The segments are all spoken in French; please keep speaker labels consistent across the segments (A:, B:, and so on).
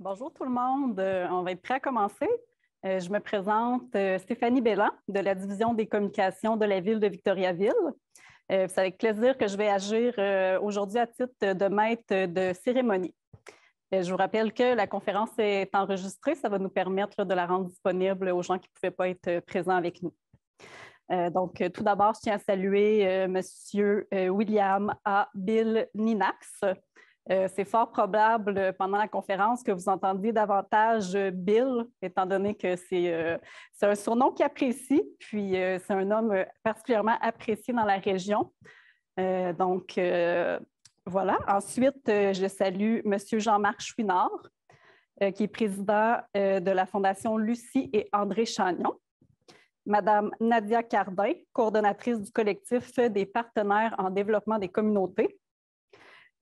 A: Bonjour tout le monde. On va être prêt à commencer. Je me présente Stéphanie Belland de la Division des communications de la Ville de Victoriaville. C'est avec plaisir que je vais agir aujourd'hui à titre de maître de cérémonie. Je vous rappelle que la conférence est enregistrée. Ça va nous permettre de la rendre disponible aux gens qui ne pouvaient pas être présents avec nous. Donc, tout d'abord, je tiens à saluer M. William A. Bill Ninax. C'est fort probable pendant la conférence que vous entendiez davantage Bill, étant donné que c'est un surnom qu'il apprécie, puis c'est un homme particulièrement apprécié dans la région. Voilà. Ensuite, je salue M. Jean-Marc Chouinard, qui est président de la Fondation Lucie et André Chagnon. Madame Nadia Cardin, coordonnatrice du collectif des partenaires en développement des communautés.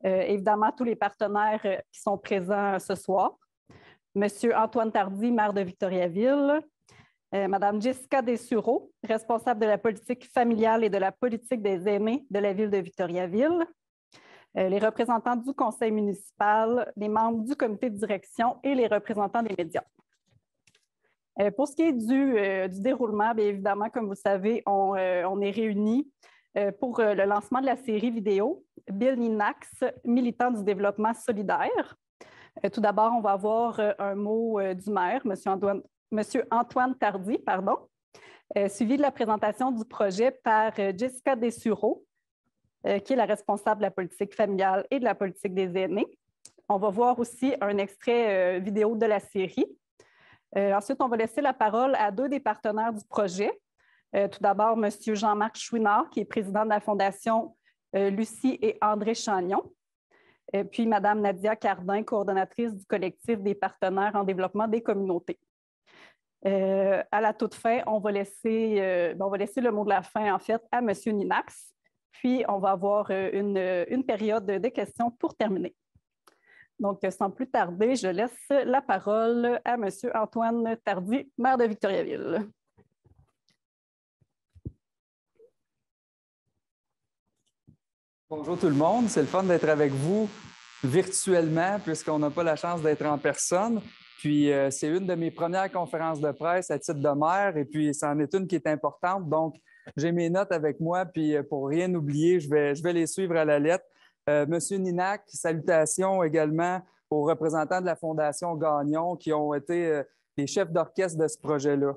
A: Évidemment, tous les partenaires qui sont présents ce soir. Monsieur Antoine Tardy, maire de Victoriaville. Madame Jessica Dessureau, responsable de la politique familiale et de la politique des aînés de la Ville de Victoriaville. Les représentants du conseil municipal, les membres du comité de direction et les représentants des médias. Pour ce qui est du déroulement, bien évidemment, comme vous le savez, on est réunis pour le lancement de la série vidéo Bill Ninax, militant du développement solidaire. Tout d'abord, on va avoir un mot du maire, Monsieur Antoine Tardy, suivi de la présentation du projet par Jessica Dessureau, qui est la responsable de la politique familiale et de la politique des aînés. On va voir aussi un extrait vidéo de la série. Ensuite, on va laisser la parole à deux des partenaires du projet. Tout d'abord, M. Jean-Marc Chouinard, qui est président de la Fondation Lucie et André Chagnon. Puis Mme Nadia Cardin, coordonnatrice du collectif des partenaires en développement des communautés. À la toute fin, on va laisser le mot de la fin, en fait, à M. Ninax. Puis, on va avoir une période de questions pour terminer. Donc, sans plus tarder, je laisse la parole à M. Antoine Tardy, maire de Victoriaville.
B: Bonjour tout le monde, c'est le fun d'être avec vous virtuellement puisqu'on n'a pas la chance d'être en personne. Puis, c'est une de mes premières conférences de presse à titre de maire et puis, c'en est une qui est importante. Donc, j'ai mes notes avec moi puis pour rien oublier, je vais les suivre à la lettre. Monsieur Ninax, salutations également aux représentants de la Fondation Gagnon qui ont été les chefs d'orchestre de ce projet-là.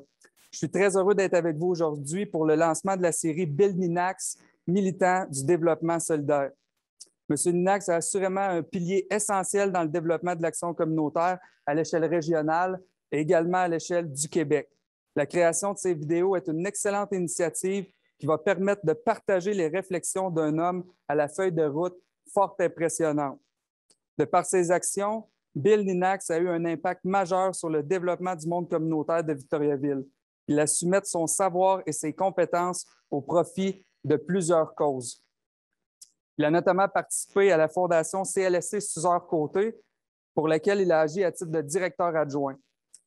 B: Je suis très heureux d'être avec vous aujourd'hui pour le lancement de la série Bill Ninax, militant du développement solidaire. M. Ninax est assurément un pilier essentiel dans le développement de l'action communautaire à l'échelle régionale et également à l'échelle du Québec. La création de ces vidéos est une excellente initiative qui va permettre de partager les réflexions d'un homme à la feuille de route fort impressionnante. De par ses actions, Bill Ninax a eu un impact majeur sur le développement du monde communautaire de Victoriaville. Il a su mettre son savoir et ses compétences au profit de plusieurs causes. Il a notamment participé à la fondation CLSC Suzor-Côté, pour laquelle il a agi à titre de directeur adjoint.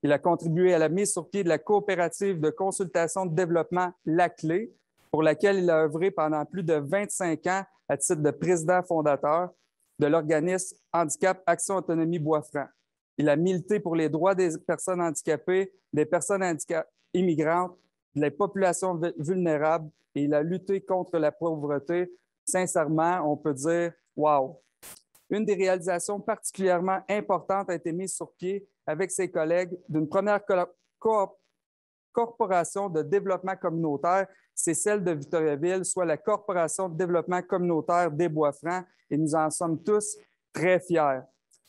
B: Il a contribué à la mise sur pied de la coopérative de consultation de développement La Clé, pour laquelle il a œuvré pendant plus de 25 ans à titre de président fondateur de l'organisme Handicap Action Autonomie Bois-Franc. Il a milité pour les droits des personnes handicapées, des personnes immigrantes, des populations vulnérables et il a lutté contre la pauvreté. Sincèrement, on peut dire « wow ». Une des réalisations particulièrement importantes a été mise sur pied avec ses collègues d'une première corporation de développement communautaire, c'est celle de Victoriaville, soit la Corporation de développement communautaire des Bois-Francs, et nous en sommes tous très fiers.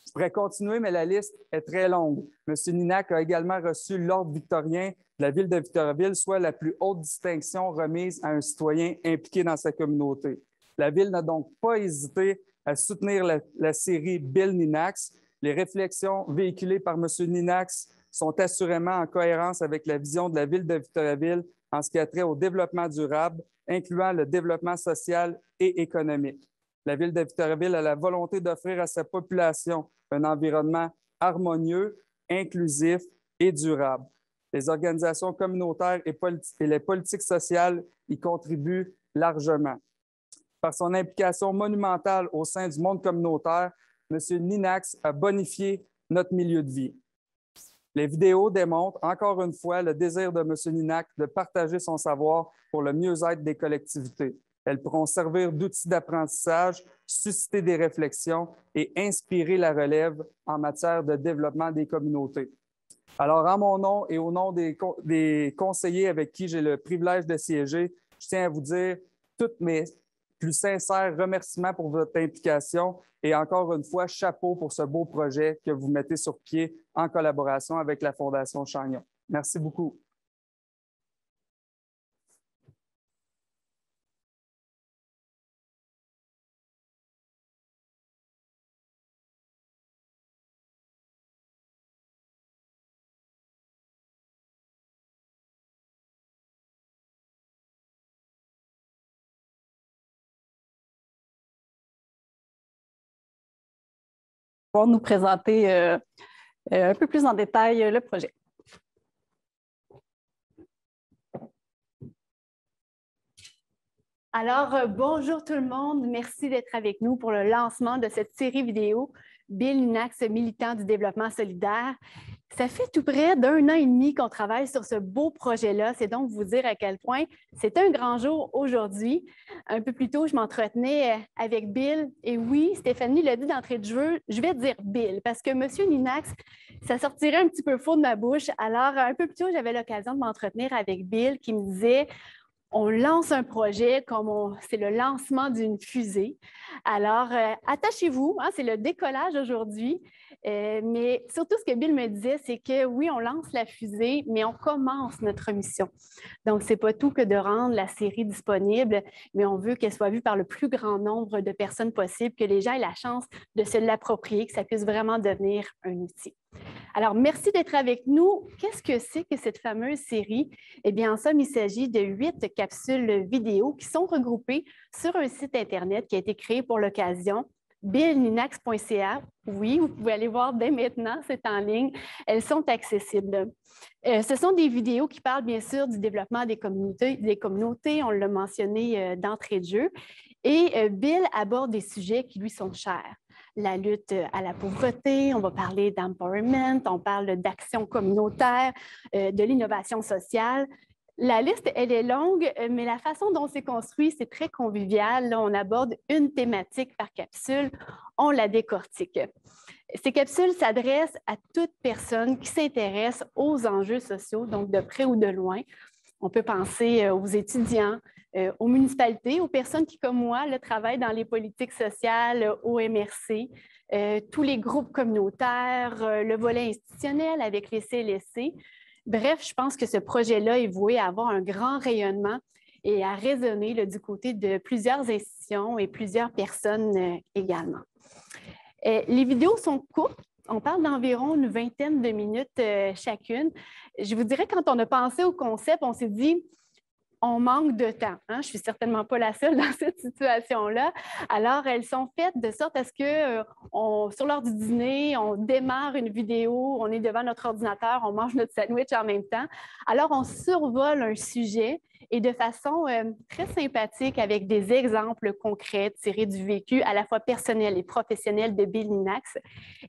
B: Je pourrais continuer, mais la liste est très longue. M. Ninax a également reçu l'Ordre victorien de la Ville de Victoriaville, soit la plus haute distinction remise à un citoyen impliqué dans sa communauté. La Ville n'a donc pas hésité à soutenir la série Bill Ninax. Les réflexions véhiculées par M. Ninax sont assurément en cohérence avec la vision de la Ville de Victoriaville en ce qui a trait au développement durable, incluant le développement social et économique. La Ville de Victoriaville a la volonté d'offrir à sa population un environnement harmonieux, inclusif et durable. Les organisations communautaires et les politiques sociales y contribuent largement. Par son implication monumentale au sein du monde communautaire, M. Ninax a bonifié notre milieu de vie. Les vidéos démontrent encore une fois le désir de M. Ninax de partager son savoir pour le mieux-être des collectivités. Elles pourront servir d'outils d'apprentissage, susciter des réflexions et inspirer la relève en matière de développement des communautés. Alors, en mon nom et au nom des conseillers avec qui j'ai le privilège de siéger, je tiens à vous dire tous mes plus sincères remerciements pour votre implication et encore une fois, chapeau pour ce beau projet que vous mettez sur pied en collaboration avec la Fondation Chagnon. Merci beaucoup.
A: Pour nous présenter un peu plus en détail le projet.
C: Alors, bonjour tout le monde. Merci d'être avec nous pour le lancement de cette série vidéo Bill Ninax, militant du développement solidaire. Ça fait tout près d'1 an et demi qu'on travaille sur ce beau projet-là. C'est donc vous dire à quel point c'est un grand jour aujourd'hui. Un peu plus tôt, je m'entretenais avec Bill. Et oui, Stéphanie l'a dit d'entrée de jeu, je vais dire Bill parce que M. Ninax, ça sortirait un petit peu faux de ma bouche. Alors, un peu plus tôt, j'avais l'occasion de m'entretenir avec Bill qui me disait on lance un projet comme c'est le lancement d'une fusée. Alors, attachez-vous, hein, c'est le décollage aujourd'hui. Mais surtout, ce que Bill me disait, c'est que oui, on lance la fusée, mais on commence notre mission. Donc, ce n'est pas tout que de rendre la série disponible, mais on veut qu'elle soit vue par le plus grand nombre de personnes possible, que les gens aient la chance de se l'approprier, que ça puisse vraiment devenir un outil. Alors, merci d'être avec nous. Qu'est-ce que c'est que cette fameuse série? Eh bien, en somme, il s'agit de 8 capsules vidéo qui sont regroupées sur un site Internet qui a été créé pour l'occasion, billninax.ca. Oui, vous pouvez aller voir dès maintenant, c'est en ligne. Elles sont accessibles. Ce sont des vidéos qui parlent bien sûr du développement des communautés, on l'a mentionné d'entrée de jeu. Et Bill aborde des sujets qui lui sont chers. La lutte à la pauvreté, on va parler d'empowerment, on parle d'action communautaire, de l'innovation sociale. La liste, elle est longue, mais la façon dont c'est construit, c'est très convivial. Là, on aborde une thématique par capsule, on la décortique. Ces capsules s'adressent à toute personne qui s'intéresse aux enjeux sociaux, donc de près ou de loin. On peut penser aux étudiants, aux municipalités, aux personnes qui, comme moi, travaillent dans les politiques sociales, au MRC, tous les groupes communautaires, le volet institutionnel avec les CLSC. Bref, je pense que ce projet-là est voué à avoir un grand rayonnement et à résonner du côté de plusieurs institutions et plusieurs personnes également. Les vidéos sont courtes. On parle d'environ une vingtaine de minutes chacune. Je vous dirais, quand on a pensé au concept, on s'est dit, on manque de temps. Hein? Je ne suis certainement pas la seule dans cette situation-là. Alors, elles sont faites de sorte à ce que sur l'heure du dîner, on démarre une vidéo, on est devant notre ordinateur, on mange notre sandwich en même temps. Alors, on survole un sujet et de façon très sympathique avec des exemples concrets tirés du vécu à la fois personnel et professionnel de Bill Ninax.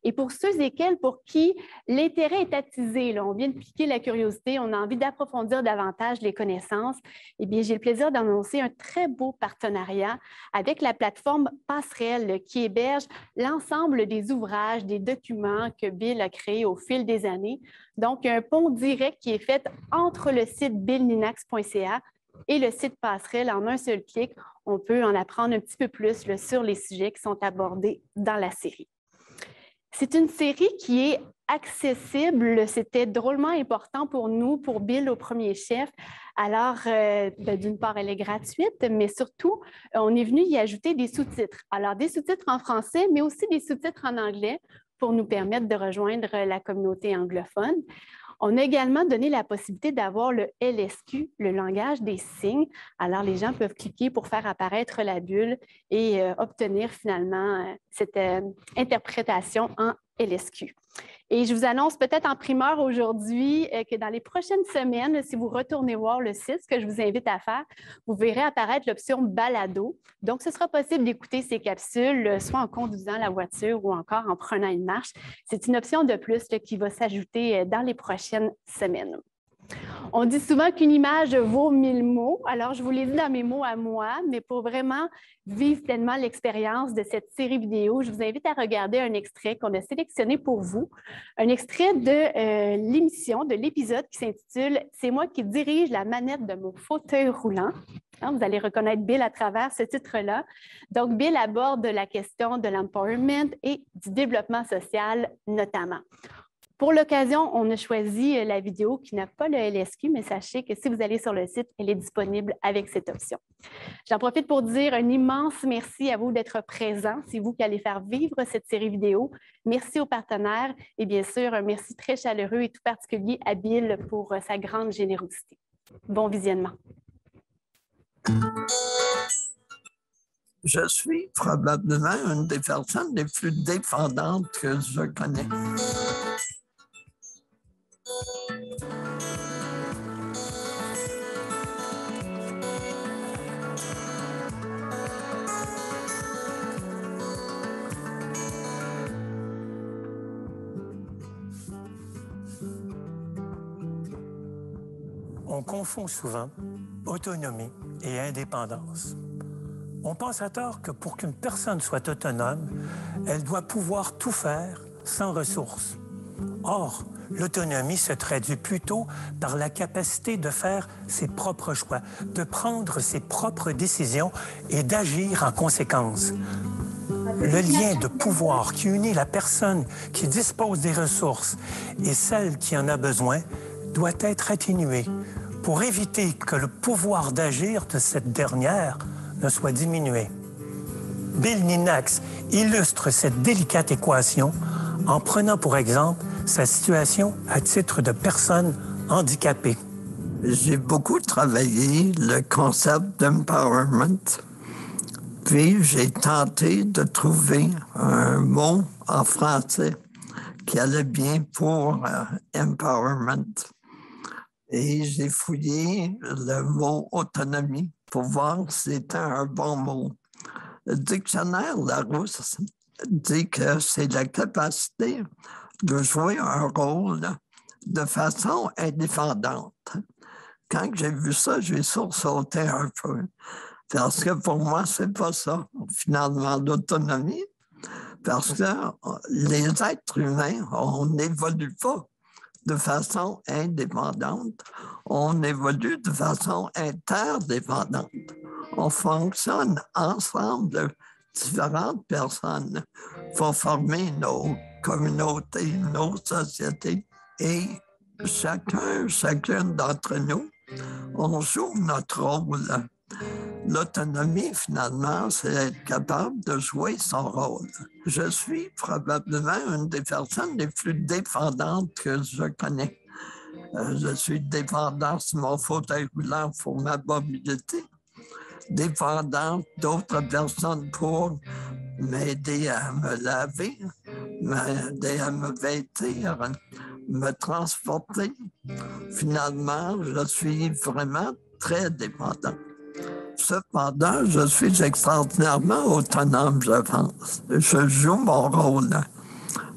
C: Et pour ceux et quels pour qui l'intérêt est attisé, là, on vient de piquer la curiosité, on a envie d'approfondir davantage les connaissances, eh bien, j'ai le plaisir d'annoncer un très beau partenariat avec la plateforme Passerelle qui héberge l'ensemble des ouvrages, des documents que Bill a créés au fil des années. Donc, un pont direct qui est fait entre le site billninax.ca et le site Passerelle en un seul clic. On peut en apprendre un petit peu plus sur les sujets qui sont abordés dans la série. C'est une série qui est accessible. C'était drôlement important pour nous, pour Bill au premier chef. Alors, d'une part, elle est gratuite, mais surtout, on est venu y ajouter des sous-titres. Alors, des sous-titres en français, mais aussi des sous-titres en anglais pour nous permettre de rejoindre la communauté anglophone. On a également donné la possibilité d'avoir le LSQ, le langage des signes. Alors, les gens peuvent cliquer pour faire apparaître la bulle et obtenir finalement cette interprétation en LSQ. Et je vous annonce peut-être en primeur aujourd'hui que dans les prochaines semaines, si vous retournez voir le site, ce que je vous invite à faire, vous verrez apparaître l'option balado. Donc, ce sera possible d'écouter ces capsules, soit en conduisant la voiture ou encore en prenant une marche. C'est une option de plus qui va s'ajouter dans les prochaines semaines. On dit souvent qu'une image vaut 1000 mots. Alors, je vous l'ai dit dans mes mots à moi, mais pour vraiment vivre pleinement l'expérience de cette série vidéo, je vous invite à regarder un extrait qu'on a sélectionné pour vous, un extrait de l'émission, de l'épisode qui s'intitule « C'est moi qui dirige la manette de mon fauteuil roulant ». Vous allez reconnaître Bill à travers ce titre-là. Donc, Bill aborde la question de l'empowerment et du développement social notamment. Pour l'occasion, on a choisi la vidéo qui n'a pas le LSQ, mais sachez que si vous allez sur le site, elle est disponible avec cette option. J'en profite pour dire un immense merci à vous d'être présents. C'est vous qui allez faire vivre cette série vidéo. Merci aux partenaires et bien sûr, un merci très chaleureux et tout particulier à Bill pour sa grande générosité. Bon visionnement.
D: Je suis probablement une des personnes les plus dépendantes que je connais.
E: On confond souvent autonomie et indépendance. On pense à tort que pour qu'une personne soit autonome, elle doit pouvoir tout faire sans ressources. Or, l'autonomie se traduit plutôt par la capacité de faire ses propres choix, de prendre ses propres décisions et d'agir en conséquence. Le lien de pouvoir qui unit la personne qui dispose des ressources et celle qui en a besoin doit être atténué pour éviter que le pouvoir d'agir de cette dernière ne soit diminué. Bill Ninax illustre cette délicate équation en prenant pour exemple sa situation à titre de personne handicapée.
D: J'ai beaucoup travaillé le concept d'empowerment, puis j'ai tenté de trouver un mot en français qui allait bien pour empowerment. Et j'ai fouillé le mot autonomie pour voir si c'était un bon mot. Le dictionnaire Larousse dit que c'est la capacité de jouer un rôle de façon indépendante. Quand j'ai vu ça, j'ai sursauté un peu. Parce que pour moi, c'est pas ça, finalement, l'autonomie. Parce que les êtres humains, on n'évolue pas de façon indépendante, on évolue de façon interdépendante. On fonctionne ensemble de différentes personnes pour former nos communautés, nos sociétés. Et chacune d'entre nous, on joue notre rôle. L'autonomie, finalement, c'est être capable de jouer son rôle. Je suis probablement une des personnes les plus dépendantes que je connais. Je suis dépendant sur mon fauteuil roulant pour ma mobilité, dépendant d'autres personnes pour m'aider à me laver, m'aider à me vêtir, me transporter. Finalement, je suis vraiment très dépendant. Cependant, je suis extraordinairement autonome, je pense. Je joue mon rôle,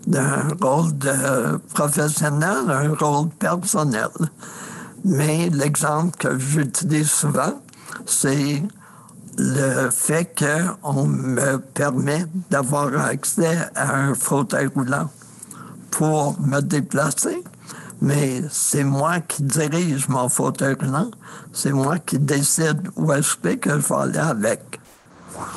D: d'un rôle de professionnel, un rôle personnel. Mais l'exemple que j'utilise souvent, c'est le fait qu'on me permet d'avoir accès à un fauteuil roulant pour me déplacer. Mais c'est moi qui dirige mon fauteuil roulant. C'est moi qui décide où est-ce que je vais aller avec.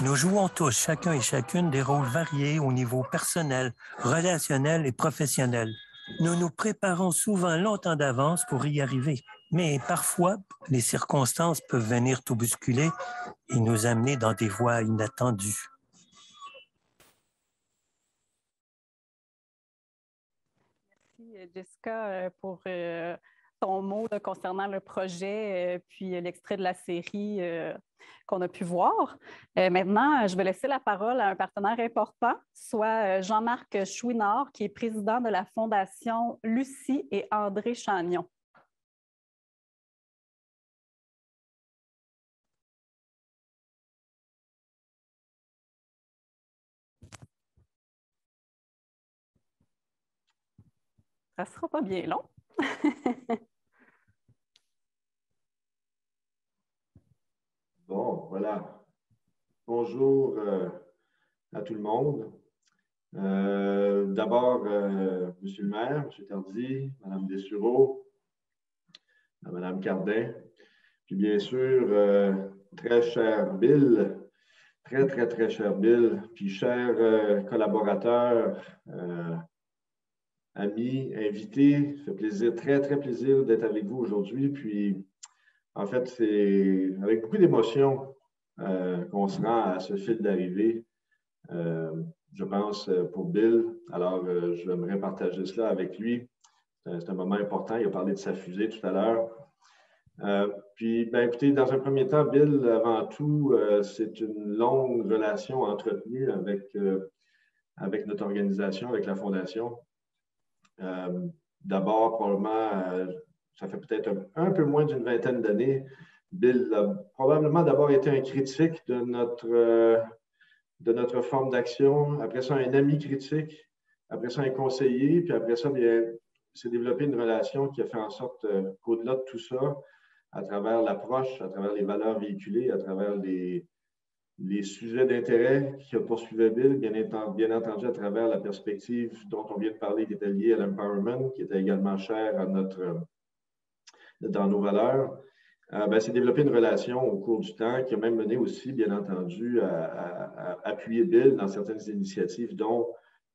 E: Nous jouons tous, chacun et chacune, des rôles variés au niveau personnel, relationnel et professionnel. Nous nous préparons souvent longtemps d'avance pour y arriver. Mais parfois, les circonstances peuvent venir tout bousculer et nous amener dans des voies inattendues.
A: Merci, Jessica, pour ton mot concernant le projet, puis l'extrait de la série. qu'on a pu voir. Maintenant, je vais laisser la parole à un partenaire important, soit Jean-Marc Chouinard, qui est président de la Fondation Lucie et André Chagnon. Ça ne sera pas bien long.
F: Bon, voilà. Bonjour à tout le monde. D'abord, Monsieur le maire, M. Tardy, Mme Dessureau, Mme Cardin, puis bien sûr, très cher Bill, très cher Bill, puis chers collaborateurs, amis, invités. Ça fait plaisir, très plaisir d'être avec vous aujourd'hui. Puis, en fait, c'est avec beaucoup d'émotion qu'on se rend à ce fil d'arrivée, je pense, pour Bill. Alors, j'aimerais partager cela avec lui. C'est un moment important. Il a parlé de sa fusée tout à l'heure. Puis, ben, écoutez, dans un premier temps, Bill, avant tout, c'est une longue relation entretenue avec notre organisation, avec la Fondation. D'abord, probablement, ça fait peut-être un peu moins d'une vingtaine d'années. Bill a probablement d'abord été un critique de notre forme d'action. Après ça, un ami critique. Après ça, un conseiller. Puis après ça, bien, s'est développé une relation qui a fait en sorte qu'au-delà de tout ça, à travers l'approche, à travers les valeurs véhiculées, à travers les sujets d'intérêt qui poursuivaient Bill, bien entendu à travers la perspective dont on vient de parler, qui était liée à l'empowerment, qui était également chère à dans nos valeurs, s'est développé une relation au cours du temps qui a même mené aussi, bien entendu, à appuyer Bill dans certaines initiatives, dont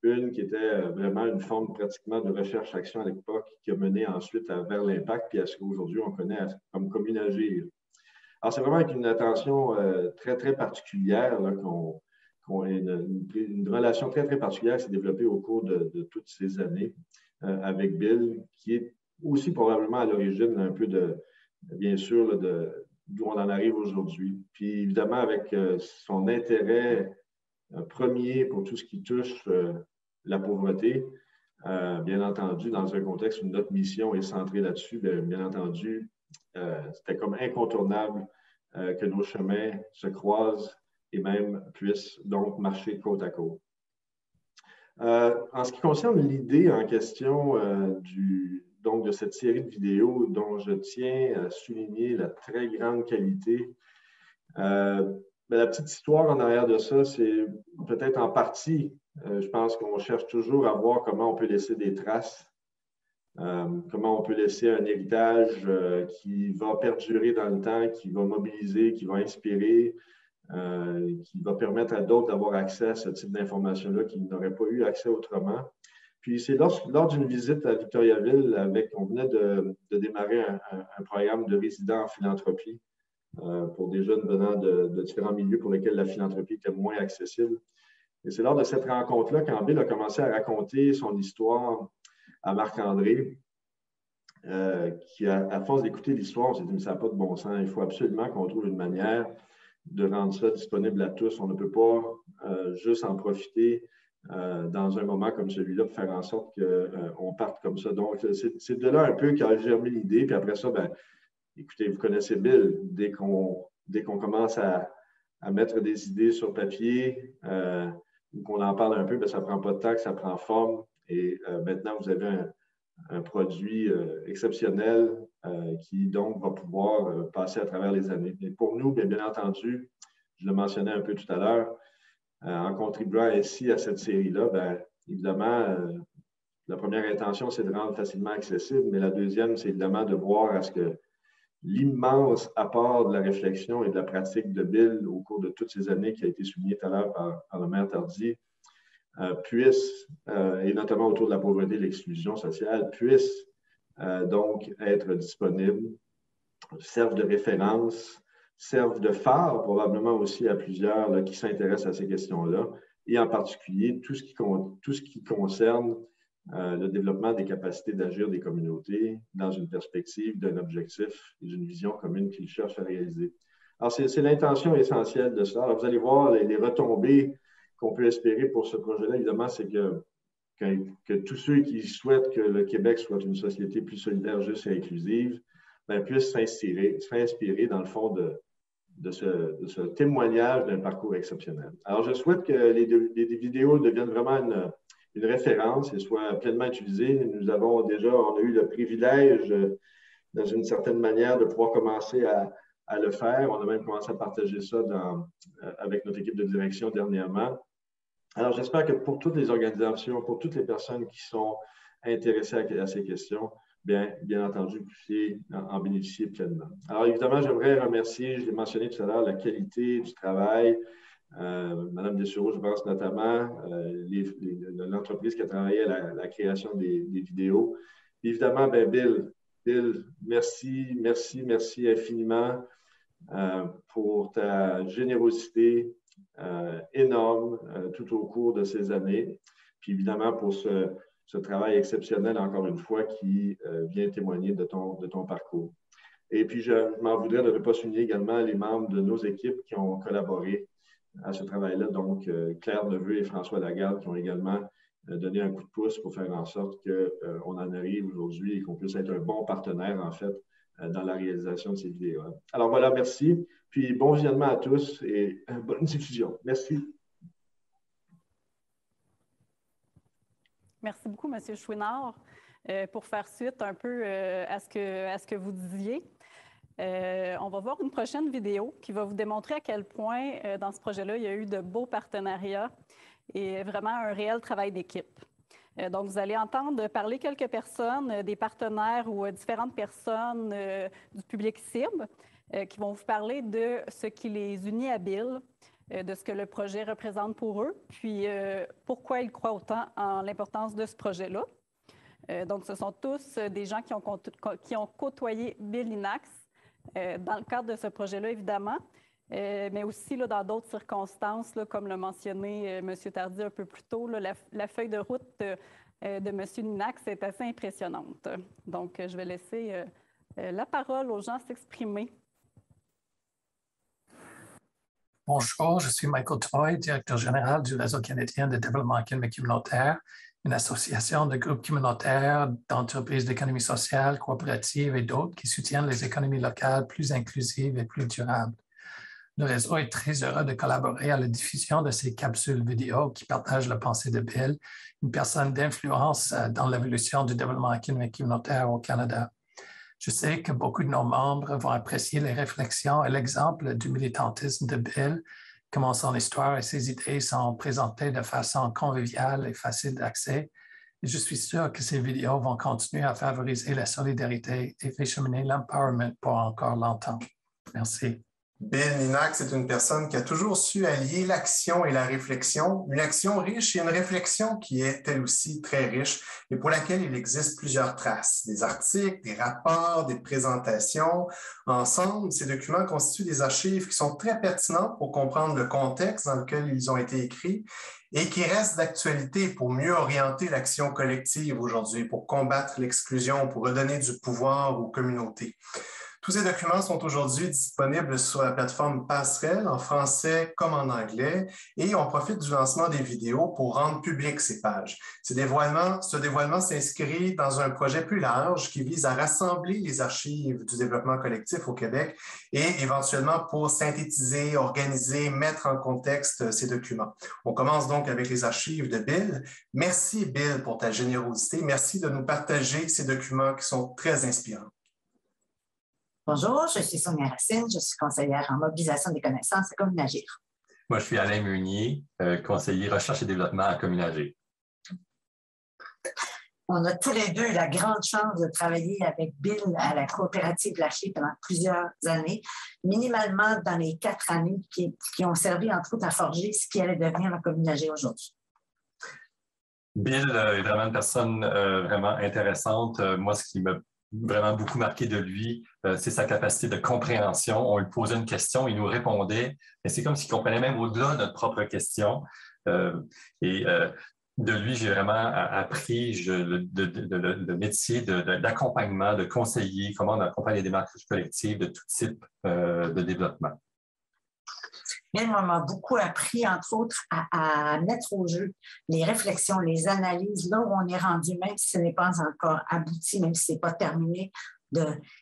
F: une qui était vraiment une forme pratiquement de recherche-action à l'époque, qui a mené ensuite vers l'impact, puis à ce qu'aujourd'hui on connaît comme Commune Agir. Alors, c'est vraiment avec une attention très particulière une relation très particulière s'est développée au cours de toutes ces années avec Bill, qui est aussi probablement à l'origine un peu bien sûr, d'où on en arrive aujourd'hui. Puis évidemment, avec son intérêt premier pour tout ce qui touche la pauvreté, bien entendu, dans un contexte où notre mission est centrée là-dessus, bien entendu, c'était comme incontournable que nos chemins se croisent et même puissent donc marcher côte à côte. En ce qui concerne l'idée en question de cette série de vidéos dont je tiens à souligner la très grande qualité, la petite histoire en arrière de ça, c'est peut-être en partie, je pense qu'on cherche toujours à voir comment on peut laisser des traces. Comment on peut laisser un héritage qui va perdurer dans le temps, qui va mobiliser, qui va inspirer, qui va permettre à d'autres d'avoir accès à ce type d'informations-là qui n'auraient pas eu accès autrement. Puis c'est lors d'une visite à Victoriaville, on venait de démarrer un programme de résidents en philanthropie pour des jeunes venant de différents milieux pour lesquels la philanthropie était moins accessible. Et c'est lors de cette rencontre-là quand Bill a commencé à raconter son histoire à Marc-André, qui, à force d'écouter l'histoire, on s'est dit, mais ça n'a pas de bon sens. Il faut absolument qu'on trouve une manière de rendre ça disponible à tous. On ne peut pas juste en profiter dans un moment comme celui-là pour faire en sorte qu'on parte comme ça. Donc, c'est de là un peu qu'a germé l'idée. Puis après ça, écoutez, vous connaissez Bill. Dès qu'on commence à mettre des idées sur papier ou qu'on en parle un peu, ça ne prend pas de temps, que ça prend forme. Et maintenant, vous avez un produit exceptionnel qui, donc, va pouvoir passer à travers les années. Et pour nous, bien entendu, je le mentionnais un peu tout à l'heure, en contribuant ainsi à cette série-là, évidemment, la première intention, c'est de rendre facilement accessible, mais la deuxième, c'est évidemment de voir à ce que l'immense apport de la réflexion et de la pratique de Bill au cours de toutes ces années qui a été souligné tout à l'heure par le maire Tardy, puisse, et notamment autour de la pauvreté et de l'exclusion sociale, puisse donc être disponible, servent de référence, servent de phare probablement aussi à plusieurs là, qui s'intéressent à ces questions-là, et en particulier tout ce qui concerne le développement des capacités d'agir des communautés dans une perspective d'un objectif et d'une vision commune qu'ils cherchent à réaliser. Alors, c'est l'intention essentielle de ça. Alors, vous allez voir les retombées qu'on peut espérer pour ce projet-là, évidemment, c'est que tous ceux qui souhaitent que le Québec soit une société plus solidaire, juste et inclusive, ben, puissent s'inspirer, dans le fond, de ce témoignage d'un parcours exceptionnel. Alors, je souhaite que les vidéos deviennent vraiment une référence et soient pleinement utilisées. On a eu le privilège, dans une certaine manière, de pouvoir commencer à le faire. On a même commencé à partager ça avec notre équipe de direction dernièrement. Alors, j'espère que pour toutes les organisations, pour toutes les personnes qui sont intéressées à ces questions, bien entendu, vous puissiez en bénéficier pleinement. Alors, évidemment, j'aimerais remercier, je l'ai mentionné tout à l'heure, la qualité du travail. Madame Dessureau, je pense notamment, l'entreprise qui a travaillé à la création des vidéos. Évidemment, Bill, merci infiniment pour ta générosité énorme tout au cours de ces années. Puis évidemment, pour ce travail exceptionnel, encore une fois, qui vient témoigner de ton parcours. Et puis, je m'en voudrais de ne pas souligner également les membres de nos équipes qui ont collaboré à ce travail-là, donc Claire Neveu et François Lagarde, qui ont également donné un coup de pouce pour faire en sorte qu'on en arrive aujourd'hui et qu'on puisse être un bon partenaire, en fait, dans la réalisation de ces vidéos. Alors voilà, merci. Puis bon visionnement à tous et bonne diffusion. Merci.
A: Merci beaucoup, M. Chouinard. Pour faire suite un peu à ce que vous disiez, on va voir une prochaine vidéo qui va vous démontrer à quel point, dans ce projet-là, il y a eu de beaux partenariats et vraiment un réel travail d'équipe. Donc, vous allez entendre parler quelques personnes, des partenaires ou différentes personnes du public cible qui vont vous parler de ce qui les unit à Bill, de ce que le projet représente pour eux, puis pourquoi ils croient autant en l'importance de ce projet-là. Donc, ce sont tous des gens qui ont côtoyé Bill Inax dans le cadre de ce projet-là, évidemment, mais aussi là, dans d'autres circonstances, là, comme l'a mentionné M. Tardy un peu plus tôt, là, la feuille de route de M. Inax est assez impressionnante. Donc, je vais laisser la parole aux gens s'exprimer.
G: Bonjour, je suis Michael Toy, directeur général du Réseau canadien de développement économique communautaire, une association de groupes communautaires, d'entreprises d'économie sociale, coopératives et d'autres qui soutiennent les économies locales plus inclusives et plus durables. Le réseau est très heureux de collaborer à la diffusion de ces capsules vidéo qui partagent la pensée de Bill, une personne d'influence dans l'évolution du développement économique communautaire au Canada. Je sais que beaucoup de nos membres vont apprécier les réflexions et l'exemple du militantisme de Bill, comment son histoire et ses idées sont présentées de façon conviviale et facile d'accès. Et je suis sûr que ces vidéos vont continuer à favoriser la solidarité et faire cheminer l'empowerment pour encore longtemps. Merci.
H: Bill Inax est une personne qui a toujours su allier l'action et la réflexion, une action riche et une réflexion qui est elle aussi très riche et pour laquelle il existe plusieurs traces, des articles, des rapports, des présentations. Ensemble, ces documents constituent des archives qui sont très pertinents pour comprendre le contexte dans lequel ils ont été écrits et qui restent d'actualité pour mieux orienter l'action collective aujourd'hui, pour combattre l'exclusion, pour redonner du pouvoir aux communautés. Tous ces documents sont aujourd'hui disponibles sur la plateforme Passerelle en français comme en anglais et on profite du lancement des vidéos pour rendre publiques ces pages. Ce dévoilement s'inscrit dans un projet plus large qui vise à rassembler les archives du développement collectif au Québec et éventuellement pour synthétiser, organiser, mettre en contexte ces documents. On commence donc avec les archives de Bill. Merci Bill pour ta générosité. Merci de nous partager ces documents qui sont très inspirants.
I: Bonjour, je suis Sonia Racine, je suis conseillère en mobilisation des connaissances à Communagir.
J: Moi, je suis Alain Meunier, conseiller recherche et développement à Communagir.
I: On a tous les deux la grande chance de travailler avec Bill à la coopérative Lâcher pendant plusieurs années, minimalement dans les 4 années qui ont servi entre autres à forger ce qui allait devenir la Communagir aujourd'hui.
J: Bill est vraiment une personne vraiment intéressante. Moi, ce qui m'a vraiment beaucoup marqué de lui, c'est sa capacité de compréhension. On lui posait une question, il nous répondait, et c'est comme s'il comprenait même au-delà de notre propre question. De lui, j'ai vraiment appris le métier d'accompagnement, de conseiller, comment on accompagne les démarches collectives de tout type de développement.
I: Bill m'a beaucoup appris, entre autres, à mettre au jeu les réflexions, les analyses, là où on est rendu, même si ce n'est pas encore abouti, même si ce n'est pas terminé,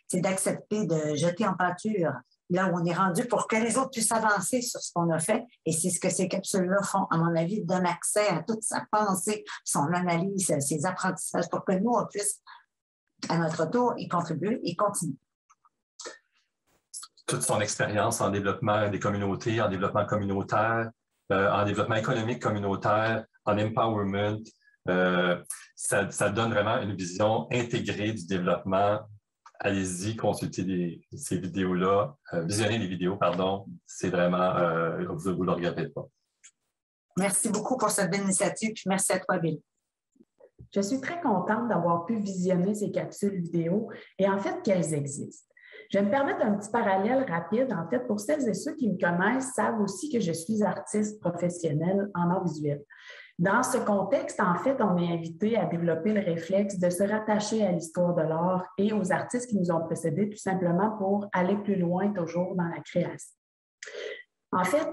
I: c'est d'accepter de jeter en pâture là où on est rendu pour que les autres puissent avancer sur ce qu'on a fait. Et c'est ce que ces capsules-là font, à mon avis, donnent accès à toute sa pensée, son analyse, ses apprentissages pour que nous, on puisse, à notre tour, y contribuer et continuer.
J: Toute son expérience en développement des communautés, en développement communautaire, en développement économique communautaire, en empowerment, ça donne vraiment une vision intégrée du développement. Allez-y, consultez ces vidéos-là, visionnez les vidéos, pardon. C'est vraiment, vous ne le regrettez pas.
I: Merci beaucoup pour cette belle initiative, puis merci à toi, Bill.
K: Je suis très contente d'avoir pu visionner ces capsules vidéo et en fait qu'elles existent. Je vais me permettre un petit parallèle rapide. En fait, pour celles et ceux qui me connaissent, savent aussi que je suis artiste professionnelle en art visuel. Dans ce contexte, en fait, on est invité à développer le réflexe de se rattacher à l'histoire de l'art et aux artistes qui nous ont précédés, tout simplement pour aller plus loin toujours dans la création. En fait,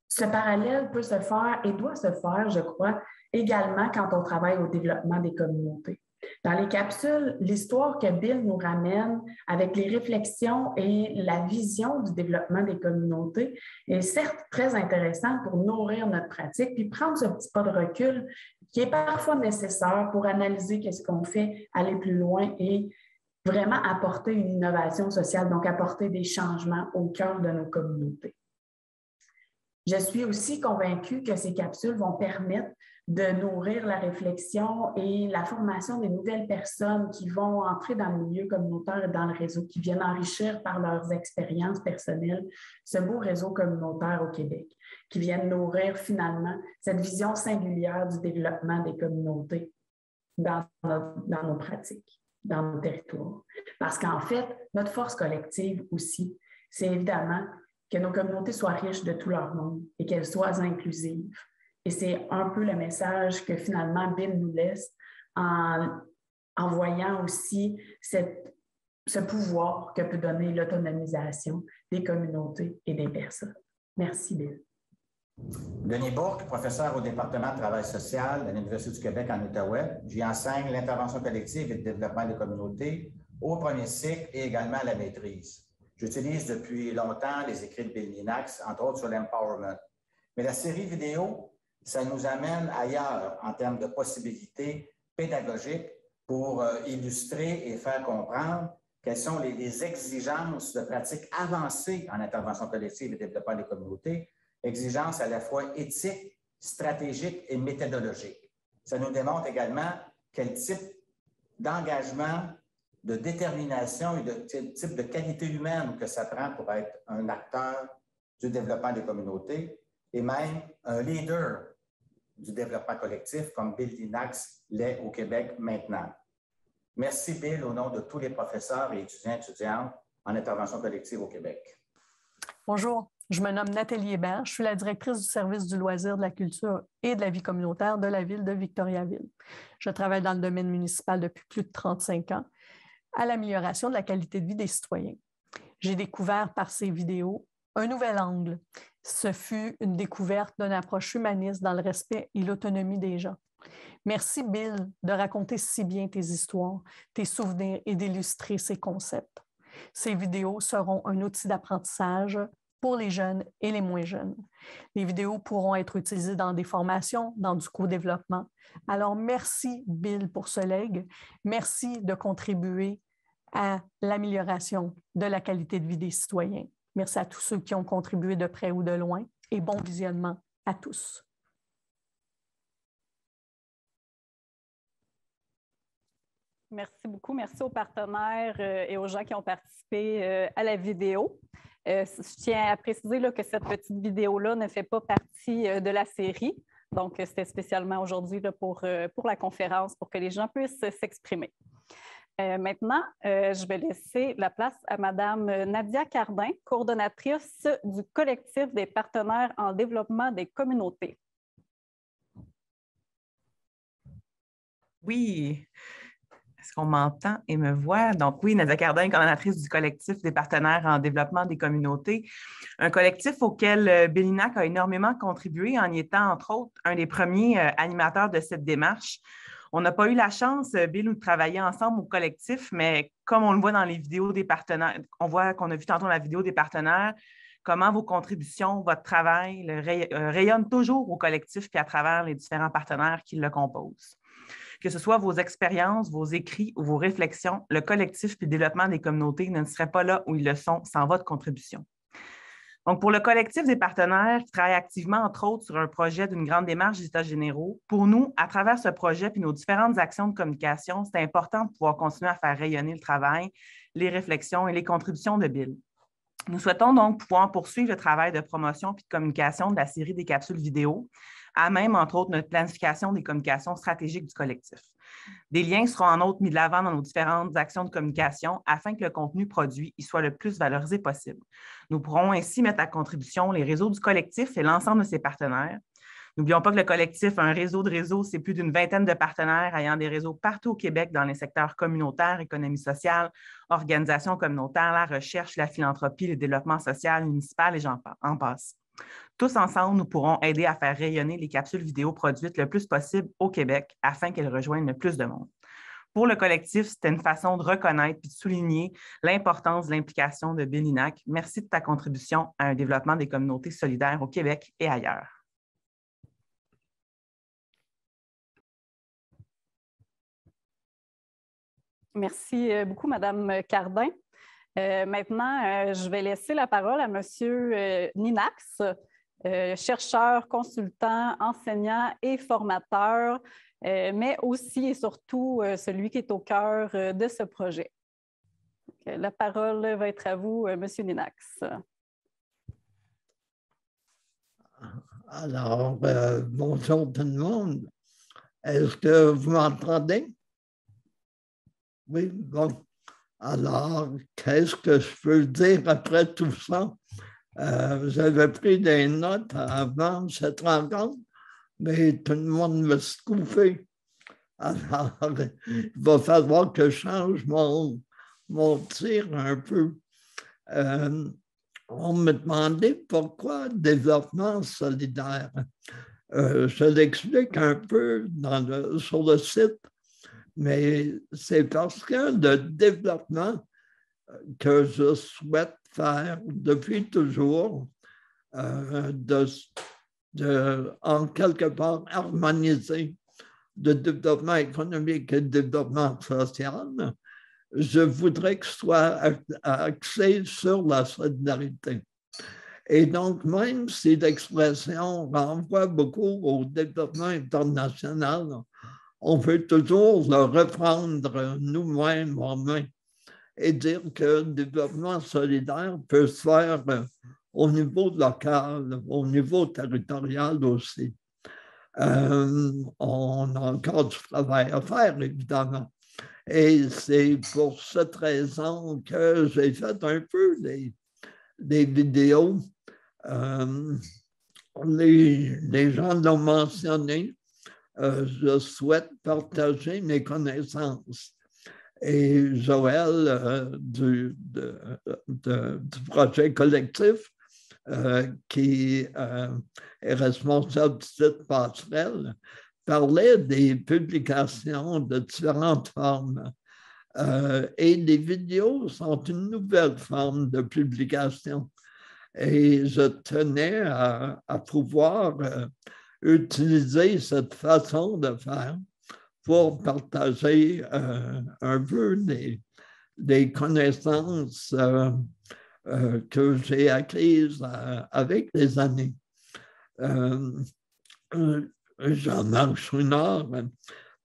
K: ce parallèle peut se faire et doit se faire, je crois, également quand on travaille au développement des communautés. Dans les capsules, l'histoire que Bill nous ramène avec les réflexions et la vision du développement des communautés est certes très intéressante pour nourrir notre pratique puis prendre ce petit pas de recul qui est parfois nécessaire pour analyser qu'est-ce qu'on fait, aller plus loin et vraiment apporter une innovation sociale, donc apporter des changements au cœur de nos communautés. Je suis aussi convaincue que ces capsules vont permettre de nourrir la réflexion et la formation des nouvelles personnes qui vont entrer dans le milieu communautaire et dans le réseau, qui viennent enrichir par leurs expériences personnelles ce beau réseau communautaire au Québec, qui viennent nourrir finalement cette vision singulière du développement des communautés dans nos pratiques, dans nos territoires. Parce qu'en fait, notre force collective aussi, c'est évidemment que nos communautés soient riches de tout leur monde et qu'elles soient inclusives. Et c'est un peu le message que finalement Bill nous laisse en voyant aussi ce pouvoir que peut donner l'autonomisation des communautés et des personnes. Merci, Bill.
L: Denis Bourque, professeur au département de travail social de l'Université du Québec en Outaouais. J'y enseigne l'intervention collective et le développement des communautés au premier cycle et également à la maîtrise. J'utilise depuis longtemps les écrits de Bill Linax, entre autres sur l'empowerment. Mais la série vidéo, ça nous amène ailleurs en termes de possibilités pédagogiques pour illustrer et faire comprendre quelles sont les exigences de pratiques avancées en intervention collective et développement des communautés, exigences à la fois éthiques, stratégiques et méthodologiques. Ça nous démontre également quel type d'engagement, de détermination et de type de qualité humaine que ça prend pour être un acteur du développement des communautés et même un leader du développement collectif comme Bill Linax l'est au Québec maintenant. Merci Bill au nom de tous les professeurs et étudiantes en intervention collective au Québec.
M: Bonjour, je me nomme Nathalie Hébert, je suis la directrice du service du loisir, de la culture et de la vie communautaire de la ville de Victoriaville. Je travaille dans le domaine municipal depuis plus de 35 ans à l'amélioration de la qualité de vie des citoyens. J'ai découvert par ces vidéos un nouvel angle. Ce fut une découverte d'une approche humaniste dans le respect et l'autonomie des gens. Merci Bill de raconter si bien tes histoires, tes souvenirs et d'illustrer ces concepts. Ces vidéos seront un outil d'apprentissage pour les jeunes et les moins jeunes. Les vidéos pourront être utilisées dans des formations, dans du co-développement. Alors, merci Bill pour ce legs. Merci de contribuer à l'amélioration de la qualité de vie des citoyens. Merci à tous ceux qui ont contribué de près ou de loin et bon visionnement à tous.
A: Merci beaucoup. Merci aux partenaires et aux gens qui ont participé à la vidéo. Je tiens à préciser là, que cette petite vidéo-là ne fait pas partie de la série. Donc, c'était spécialement aujourd'hui pour la conférence pour que les gens puissent s'exprimer. Maintenant, je vais laisser la place à Mme Nadia Cardin, coordonnatrice du collectif des partenaires en développement des communautés.
N: Oui. Est-ce qu'on m'entend et me voit? Donc oui, Nadia Cardin, coordonnatrice du collectif des partenaires en développement des communautés. Un collectif auquel Bill Linac a énormément contribué en y étant, entre autres, un des premiers animateurs de cette démarche. On n'a pas eu la chance, Bill, de travailler ensemble au collectif, mais comme on le voit dans les vidéos des partenaires, on voit qu'on a vu tantôt la vidéo des partenaires, comment vos contributions, votre travail rayonnent toujours au collectif et à travers les différents partenaires qui le composent. Que ce soit vos expériences, vos écrits ou vos réflexions, le collectif et le développement des communautés ne seraient pas là où ils le sont sans votre contribution. Donc, pour le collectif des partenaires qui travaillent activement, entre autres, sur un projet d'une grande démarche des États généraux, pour nous, à travers ce projet et nos différentes actions de communication, c'est important de pouvoir continuer à faire rayonner le travail, les réflexions et les contributions de Bill. Nous souhaitons donc pouvoir poursuivre le travail de promotion et de communication de la série des capsules vidéo, à même, entre autres, notre planification des communications stratégiques du collectif. Des liens seront en outre mis de l'avant dans nos différentes actions de communication afin que le contenu produit y soit le plus valorisé possible. Nous pourrons ainsi mettre à contribution les réseaux du collectif et l'ensemble de ses partenaires. N'oublions pas que le collectif a un réseau de réseaux, c'est plus d'une vingtaine de partenaires ayant des réseaux partout au Québec dans les secteurs communautaires, économie sociale, organisations communautaires, la recherche, la philanthropie, le développement social, municipal et j'en passe. Tous ensemble, nous pourrons aider à faire rayonner les capsules vidéo produites le plus possible au Québec afin qu'elles rejoignent le plus de monde. Pour le collectif, c'était une façon de reconnaître et de souligner l'importance de l'implication de Bill Linac. Merci de ta contribution à un développement des communautés solidaires au Québec et ailleurs.
A: Merci beaucoup, Madame Cardin. Maintenant, je vais laisser la parole à Monsieur Ninax, chercheur, consultant, enseignant et formateur, mais aussi et surtout celui qui est au cœur de ce projet. La parole va être à vous, Monsieur Ninax.
D: Alors, bonjour tout le monde. Est-ce que vous m'entendez? Oui, bon. Alors, qu'est-ce que je peux dire après tout ça? J'avais pris des notes avant cette rencontre, mais tout le monde me scoopait. Alors, il va falloir que je change mon tir un peu. On me demandait pourquoi développement solidaire. Je l'explique un peu sur le site. Mais c'est parce que le développement que je souhaite faire depuis toujours, en quelque part harmoniser le développement économique et le développement social, je voudrais que ce soit axé sur la solidarité. Et donc, même si l'expression renvoie beaucoup au développement international, on peut toujours le reprendre nous-mêmes en main et dire que le développement solidaire peut se faire au niveau local, au niveau territorial aussi. On a encore du travail à faire, évidemment. Et c'est pour cette raison que j'ai fait un peu des vidéos. Les gens l'ont mentionné. Je souhaite partager mes connaissances. Et Joël du projet collectif, qui est responsable du site Passerelle, parlait des publications de différentes formes. Et les vidéos sont une nouvelle forme de publication. Et je tenais à pouvoir utiliser cette façon de faire pour partager un peu des connaissances que j'ai acquises avec les années. Jean-Marc Chouinard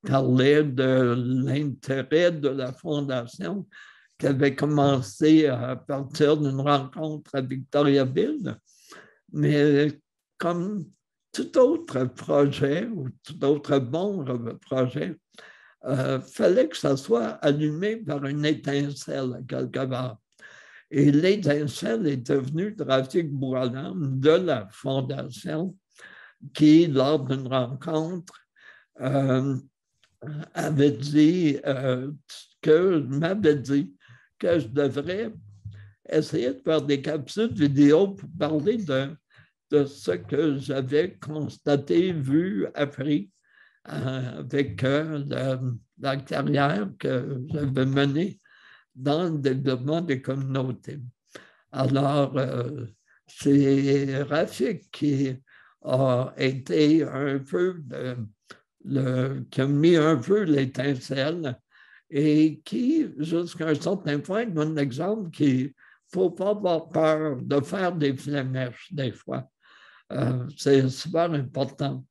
D: parlait de l'intérêt de la Fondation qui avait commencé à partir d'une rencontre à Victoriaville, mais comme tout autre projet ou tout autre bon projet, fallait que ça soit allumé par une étincelle quelque part. Et l'étincelle est devenue Rafik Bourhalam de la Fondation qui, lors d'une rencontre, m'avait dit que je devrais essayer de faire des capsules vidéo pour parler de ce que j'avais constaté, vu, appris avec la carrière que j'avais menée dans le développement des communautés. Alors, c'est Rafik qui a été un peu qui a mis un peu l'étincelle et qui, jusqu'à un certain point, donne l'exemple qu'il ne faut pas avoir peur de faire des flémèches des fois. C'est super important.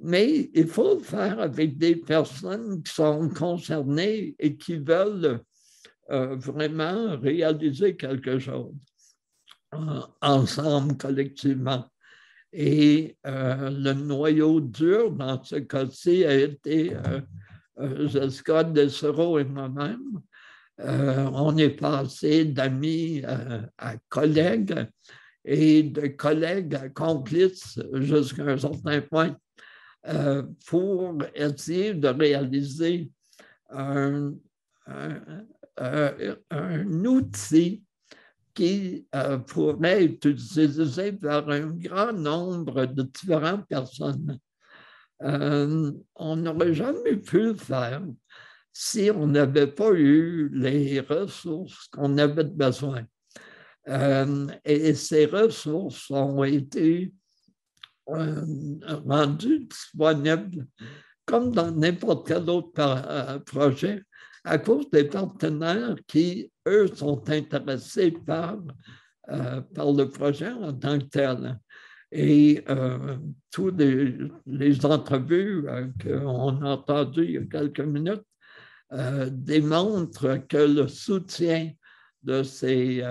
D: Mais il faut le faire avec des personnes qui sont concernées et qui veulent vraiment réaliser quelque chose ensemble, collectivement. Et le noyau dur dans ce cas-ci a été Jessica Dessereau et moi-même. On est passé d'amis à collègues et de collègues à complices jusqu'à un certain point pour essayer de réaliser un outil qui pourrait être utilisé par un grand nombre de différentes personnes. On n'aurait jamais pu le faire si on n'avait pas eu les ressources qu'on avait besoin. Et ces ressources ont été rendues disponibles comme dans n'importe quel autre projet à cause des partenaires qui, eux, sont intéressés par le projet en tant que tel. Et toutes les entrevues qu'on a entendues il y a quelques minutes démontrent que le soutien de ces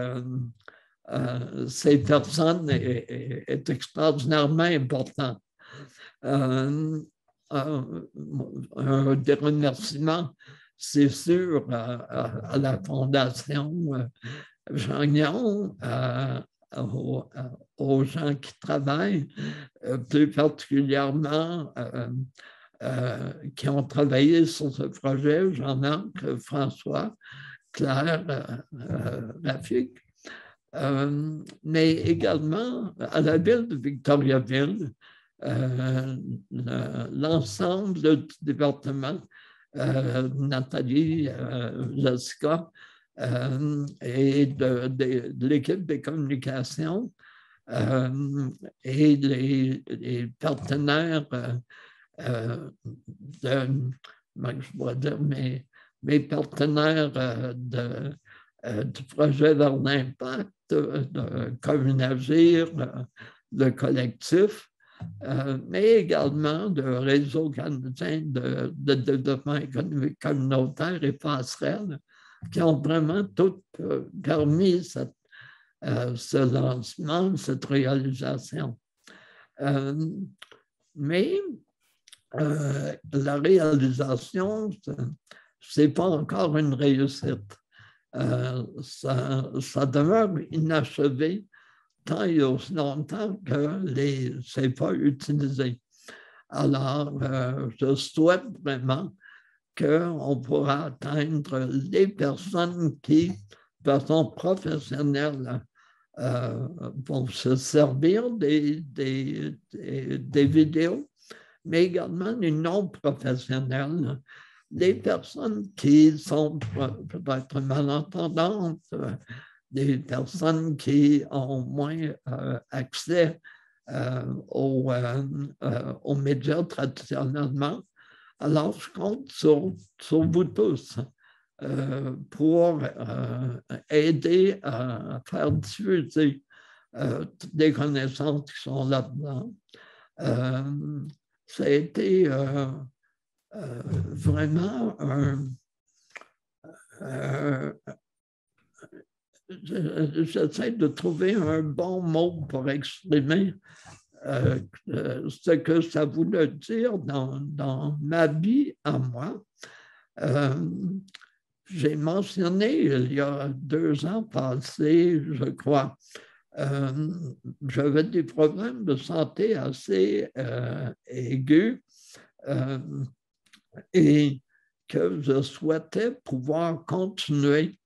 D: personnes est extraordinairement important. Des remerciements, c'est sûr, à la Fondation Gagnon, aux gens qui travaillent, plus particulièrement qui ont travaillé sur ce projet, Jean-Marc, François, Claire, Rafik, mais également à la ville de Victoriaville, l'ensemble du département, Nathalie, Jessica, et de l'équipe des communications et les partenaires je pourrais dire mes partenaires du projet vers l'impact, de Communagir, le collectif, mais également de Réseau canadien de développement économique communautaire et Passerelle, qui ont vraiment tout permis ce lancement, cette réalisation. Mais la réalisation, ce n'est pas encore une réussite. Ça demeure inachevé tant et aussi longtemps que ce n'est pas utilisé. Alors, je souhaite vraiment qu'on pourra atteindre les personnes qui, de façon professionnelle, vont se servir des vidéos, mais également les non-professionnels, les personnes qui sont peut-être malentendantes, des personnes qui ont moins accès aux médias traditionnellement. Alors, je compte sur vous tous pour aider à faire diffuser toutes les connaissances qui sont là-dedans. Ça a été vraiment j'essaie de trouver un bon mot pour exprimer ce que ça voulait dire dans ma vie à moi. J'ai mentionné il y a 2 ans passés, je crois, j'avais des problèmes de santé assez aigus et que je souhaitais pouvoir continuer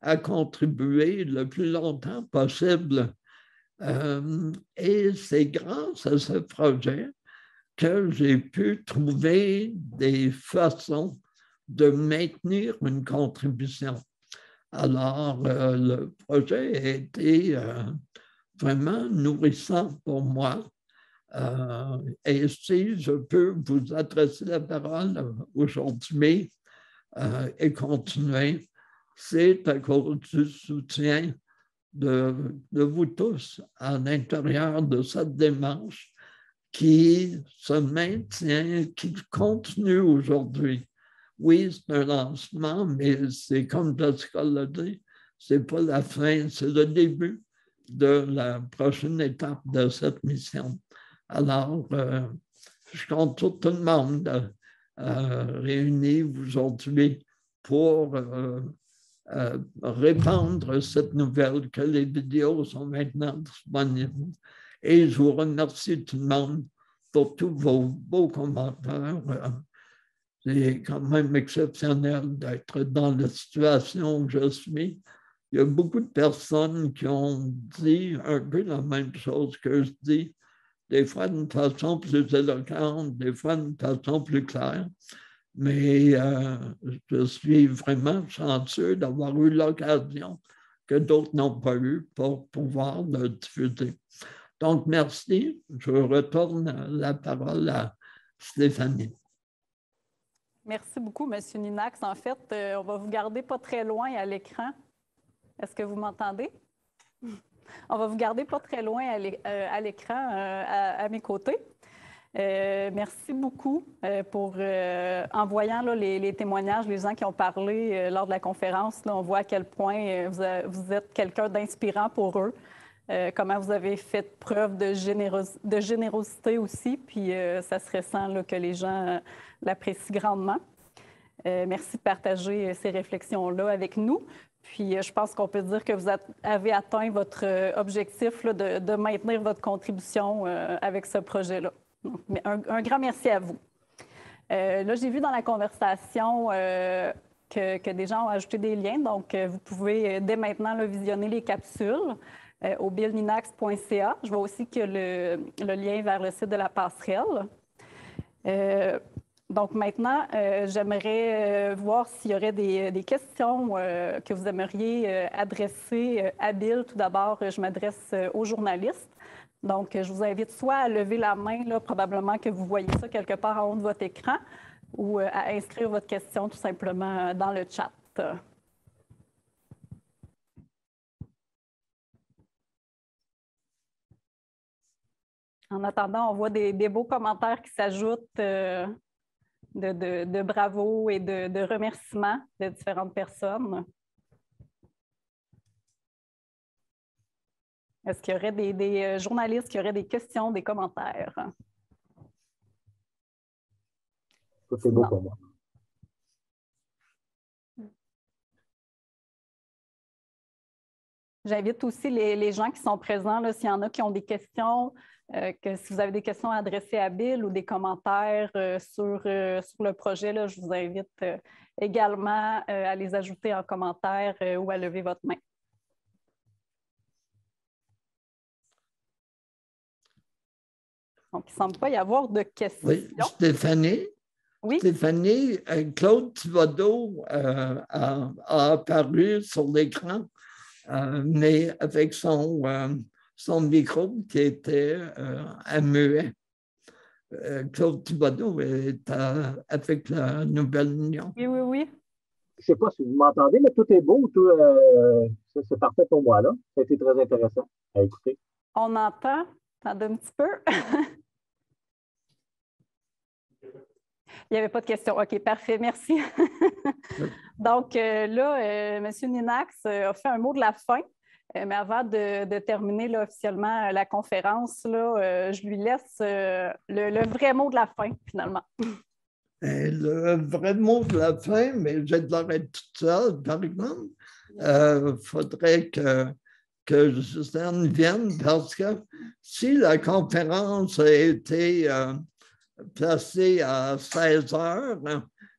D: à contribuer le plus longtemps possible. Et c'est grâce à ce projet que j'ai pu trouver des façons de maintenir une contribution. Alors, le projet a été vraiment nourrissant pour moi. Et si je peux vous adresser la parole aujourd'hui et continuer, c'est à cause du soutien de vous tous à l'intérieur de cette démarche qui se maintient, qui continue aujourd'hui. Oui, c'est un lancement, mais c'est comme Jessica l'a dit, ce n'est pas la fin, c'est le début de la prochaine étape de cette mission. Alors, je compte sur tout le monde réuni aujourd'hui pour répandre cette nouvelle que les vidéos sont maintenant disponibles. Et je vous remercie tout le monde pour tous vos beaux commentaires. C'est quand même exceptionnel d'être dans la situation où je suis. Il y a beaucoup de personnes qui ont dit un peu la même chose que je dis, des fois d'une façon plus éloquente, des fois d'une façon plus claire. Mais je suis vraiment chanceux d'avoir eu l'occasion que d'autres n'ont pas eu pour pouvoir le diffuser. Donc, merci. Je retourne la parole à Stéphanie.
A: Merci beaucoup, M. Ninax. En fait, on va vous garder pas très loin à l'écran. Est-ce que vous m'entendez? On va vous garder pas très loin à l'écran, à mes côtés. Merci beaucoup pour, en voyant là, les témoignages, les gens qui ont parlé lors de la conférence, là, on voit à quel point vous êtes quelqu'un d'inspirant pour eux, comment vous avez fait preuve de générosité aussi, puis ça se ressent là, que les gens l'apprécient grandement. Merci de partager ces réflexions-là avec nous. Puis je pense qu'on peut dire que vous avez atteint votre objectif là, de maintenir votre contribution avec ce projet-là. Un grand merci à vous. Là, j'ai vu dans la conversation que des gens ont ajouté des liens, donc vous pouvez dès maintenant là, visionner les capsules au billninax.ca. Je vois aussi qu'il y a le lien vers le site de la passerelle. Donc maintenant, j'aimerais voir s'il y aurait des questions que vous aimeriez adresser à Bill. Tout d'abord, je m'adresse aux journalistes. Donc, je vous invite soit à lever la main, là, probablement que vous voyez ça quelque part en haut de votre écran, ou à inscrire votre question tout simplement dans le chat. En attendant, on voit des beaux commentaires qui s'ajoutent de bravo et de remerciements de différentes personnes. Est-ce qu'il y aurait des journalistes qui auraient des questions, des commentaires?
O: Tout est beau pour moi.
A: J'invite aussi les gens qui sont présents, s'il y en a qui ont des questions, que si vous avez des questions à adresser à Bill ou des commentaires sur le projet, là, je vous invite également à les ajouter en commentaire ou à lever votre main. Donc, il ne semble pas y avoir de questions.
D: Oui, Stéphanie?
A: Oui?
D: Stéphanie, Claude Thibodeau a apparu sur l'écran, mais avec son micro qui était à muet. Claude Thibodeau est avec la Nouvelle Union.
A: Oui, oui, oui.
O: Je ne sais pas si vous m'entendez, mais tout est beau. C'est parfait pour moi, là. Ça a été très intéressant à écouter.
A: On entend. Attendez un petit peu. Il n'y avait pas de questions. OK, parfait, merci. Donc là, M. Ninax a fait un mot de la fin, mais avant de terminer là, officiellement la conférence, là, je lui laisse le vrai mot de la fin, finalement.
D: Le vrai mot de la fin, mais je devrais être toute seule, par exemple. Il faudrait que Suzanne vienne parce que si la conférence a été placé à 16 heures,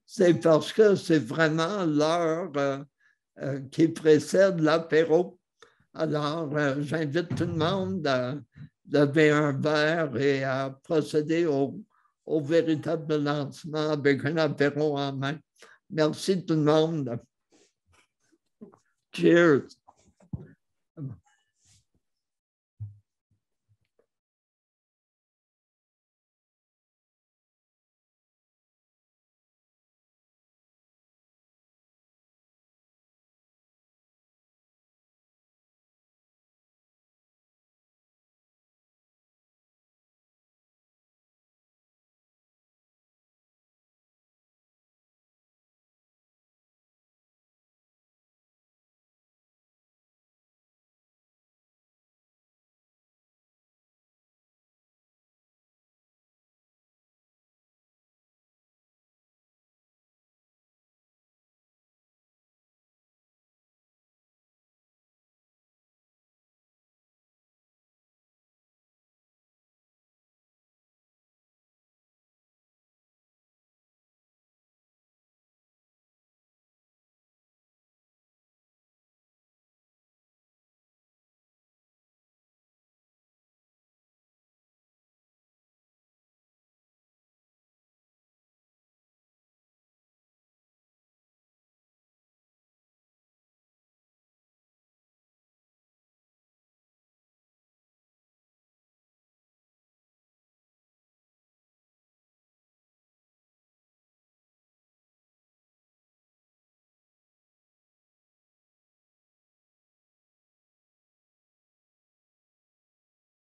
D: c'est parce que c'est vraiment l'heure qui précède l'apéro. Alors, j'invite tout le monde à lever un verre et à procéder au véritable lancement avec un apéro en main. Merci tout le monde. Cheers.